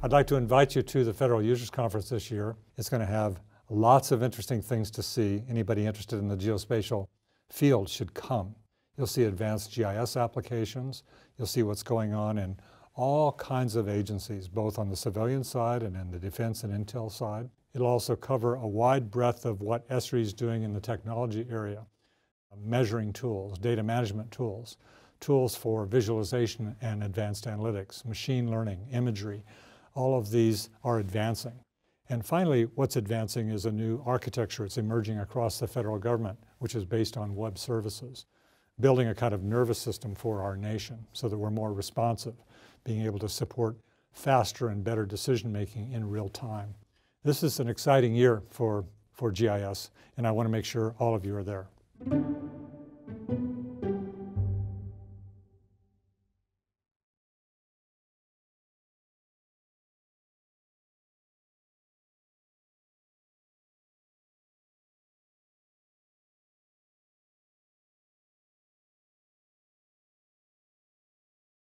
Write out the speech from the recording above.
I'd like to invite you to the Federal Users Conference this year. It's going to have lots of interesting things to see. Anybody interested in the geospatial field should come. You'll see advanced GIS applications. You'll see what's going on in all kinds of agencies, both on the civilian side and in the defense and intel side. It'll also cover a wide breadth of what Esri is doing in the technology area. Measuring tools, data management tools, tools for visualization and advanced analytics, machine learning, imagery. All of these are advancing. And finally, what's advancing is a new architecture. It's emerging across the federal government, which is based on web services, building a kind of nervous system for our nation so that we're more responsive, being able to support faster and better decision-making in real time. This is an exciting year for GIS, and I want to make sure all of you are there.